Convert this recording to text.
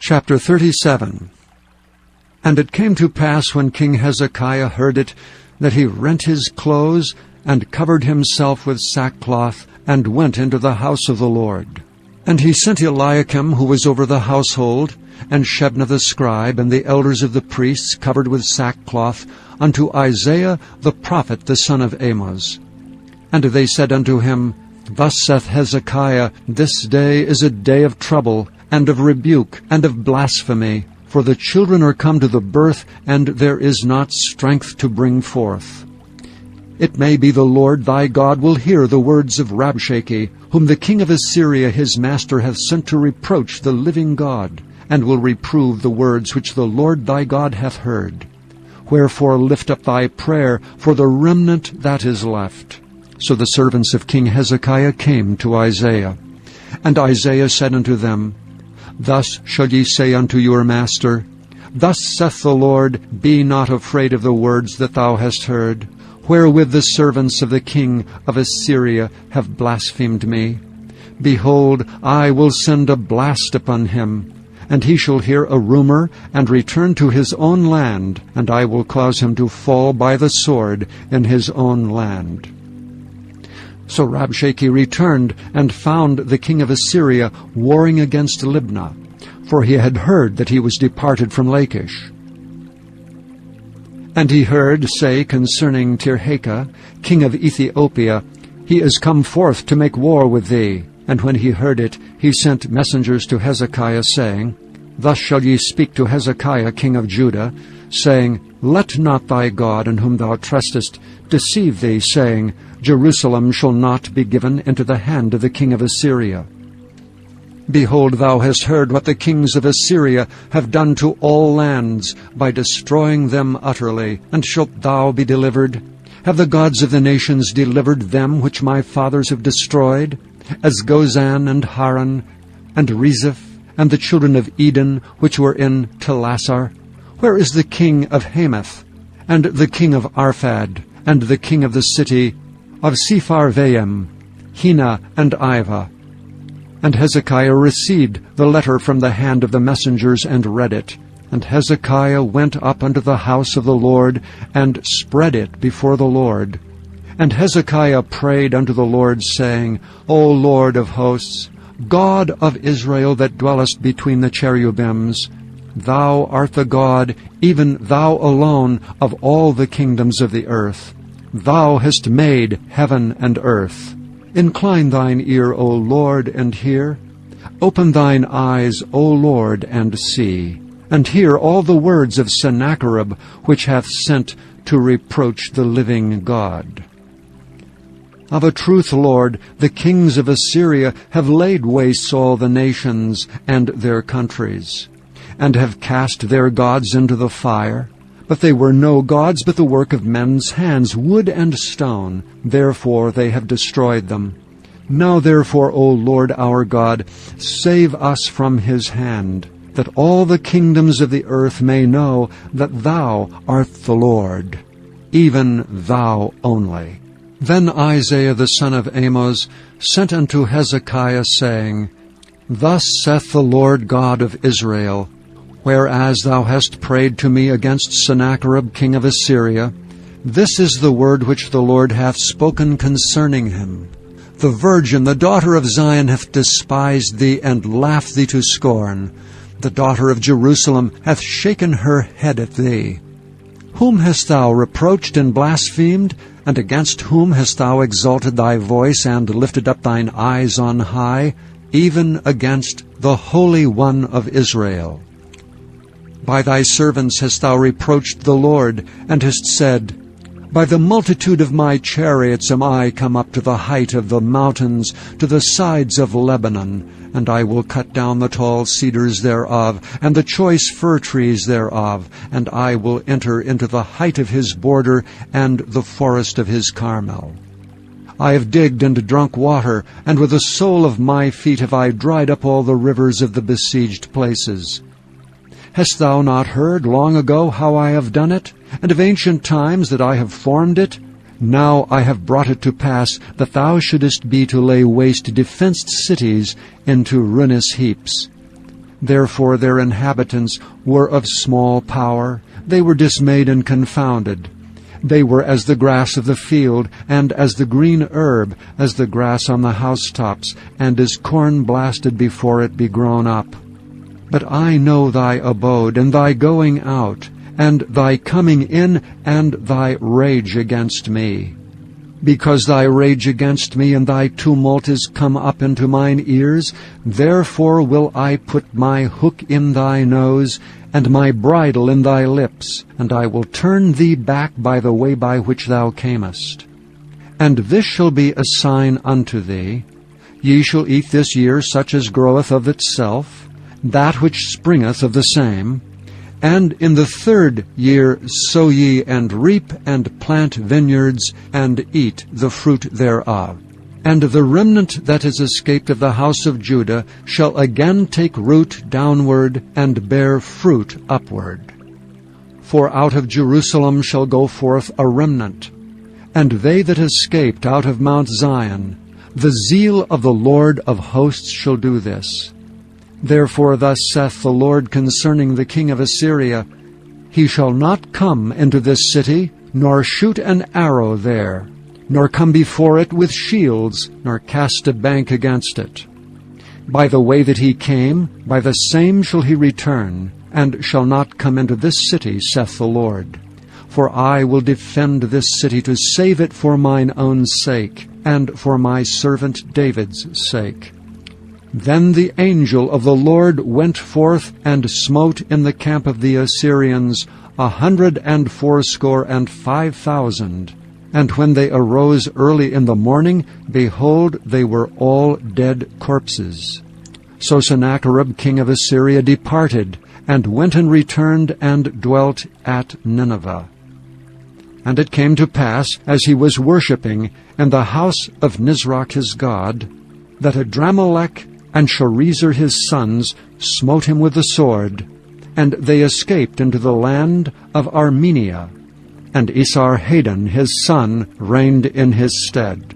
Chapter 37. And it came to pass, when King Hezekiah heard it, that he rent his clothes, and covered himself with sackcloth, and went into the house of the Lord. And he sent Eliakim, who was over the household, and Shebna the scribe, and the elders of the priests, covered with sackcloth, unto Isaiah the prophet, the son of Amoz. And they said unto him, Thus saith Hezekiah, This day is a day of trouble, and of rebuke, and of blasphemy, for the children are come to the birth, and there is not strength to bring forth. It may be the Lord thy God will hear the words of Rabshakeh, whom the king of Assyria his master hath sent to reproach the living God, and will reprove the words which the Lord thy God hath heard. Wherefore lift up thy prayer for the remnant that is left. So the servants of King Hezekiah came to Isaiah. And Isaiah said unto them, Thus shall ye say unto your master, Thus saith the Lord, Be not afraid of the words that thou hast heard, wherewith the servants of the king of Assyria have blasphemed me. Behold, I will send a blast upon him, and he shall hear a rumor, and return to his own land, and I will cause him to fall by the sword in his own land. So Rabshakeh returned, and found the king of Assyria warring against Libnah, for he had heard that he was departed from Lachish. And he heard say concerning Tirhakah, king of Ethiopia, He is come forth to make war with thee. And when he heard it, he sent messengers to Hezekiah, saying, Thus shall ye speak to Hezekiah king of Judah, saying, Let not thy God, in whom thou trustest, deceive thee, saying, Jerusalem shall not be given into the hand of the king of Assyria. Behold, thou hast heard what the kings of Assyria have done to all lands, by destroying them utterly. And shalt thou be delivered? Have the gods of the nations delivered them which my fathers have destroyed, as Gozan and Haran, and Rezeph, and the children of Eden, which were in Telassar? Where is the king of Hamath, and the king of Arphad, and the king of the city of Sepharvaim, Hena and Iva? And Hezekiah received the letter from the hand of the messengers, and read it. And Hezekiah went up unto the house of the Lord, and spread it before the Lord. And Hezekiah prayed unto the Lord, saying, O Lord of hosts, God of Israel, that dwellest between the cherubims, Thou art the God, even Thou alone, of all the kingdoms of the earth. Thou hast made heaven and earth. Incline thine ear, O Lord, and hear. Open thine eyes, O Lord, and see. And hear all the words of Sennacherib, which hath sent to reproach the living God. Of a truth, Lord, the kings of Assyria have laid waste all the nations and their countries, and have cast their gods into the fire. But they were no gods, but the work of men's hands, wood and stone. Therefore they have destroyed them. Now therefore, O Lord our God, save us from his hand, that all the kingdoms of the earth may know that Thou art the Lord, even Thou only. Then Isaiah the son of Amoz sent unto Hezekiah, saying, Thus saith the Lord God of Israel, Whereas thou hast prayed to me against Sennacherib king of Assyria, this is the word which the Lord hath spoken concerning him. The virgin, the daughter of Zion, hath despised thee, and laughed thee to scorn. The daughter of Jerusalem hath shaken her head at thee. Whom hast thou reproached and blasphemed? And against whom hast thou exalted thy voice, and lifted up thine eyes on high? Even against the Holy One of Israel. By thy servants hast thou reproached the Lord, and hast said, By the multitude of my chariots am I come up to the height of the mountains, to the sides of Lebanon, and I will cut down the tall cedars thereof, and the choice fir trees thereof, and I will enter into the height of his border, and the forest of his Carmel. I have digged and drunk water, and with the sole of my feet have I dried up all the rivers of the besieged places. Hast thou not heard long ago how I have done it, and of ancient times that I have formed it? Now I have brought it to pass that thou shouldest be to lay waste defenced cities into ruinous heaps. Therefore their inhabitants were of small power, they were dismayed and confounded. They were as the grass of the field, and as the green herb, as the grass on the housetops, and as corn blasted before it be grown up. But I know thy abode, and thy going out, and thy coming in, and thy rage against me. Because thy rage against me and thy tumult is come up into mine ears, therefore will I put my hook in thy nose, and my bridle in thy lips, and I will turn thee back by the way by which thou camest. And this shall be a sign unto thee: ye shall eat this year such as groweth of itself, that which springeth of the same. And in the 3rd year sow ye and reap and plant vineyards, and eat the fruit thereof. And the remnant that is escaped of the house of Judah shall again take root downward, and bear fruit upward. For out of Jerusalem shall go forth a remnant, and they that escaped out of Mount Zion. The zeal of the Lord of hosts shall do this. Therefore thus saith the Lord concerning the king of Assyria, He shall not come into this city, nor shoot an arrow there, nor come before it with shields, nor cast a bank against it. By the way that he came, by the same shall he return, and shall not come into this city, saith the Lord. For I will defend this city to save it for mine own sake, and for my servant David's sake. Then the angel of the Lord went forth, and smote in the camp of the Assyrians 185,000. And when they arose early in the morning, behold, they were all dead corpses. So Sennacherib king of Assyria departed, and went and returned, and dwelt at Nineveh. And it came to pass, as he was worshipping in the house of Nisroch his god, that Adramelech and Sharezer his sons smote him with the sword, and they escaped into the land of Armenia, and Esarhaddon his son reigned in his stead.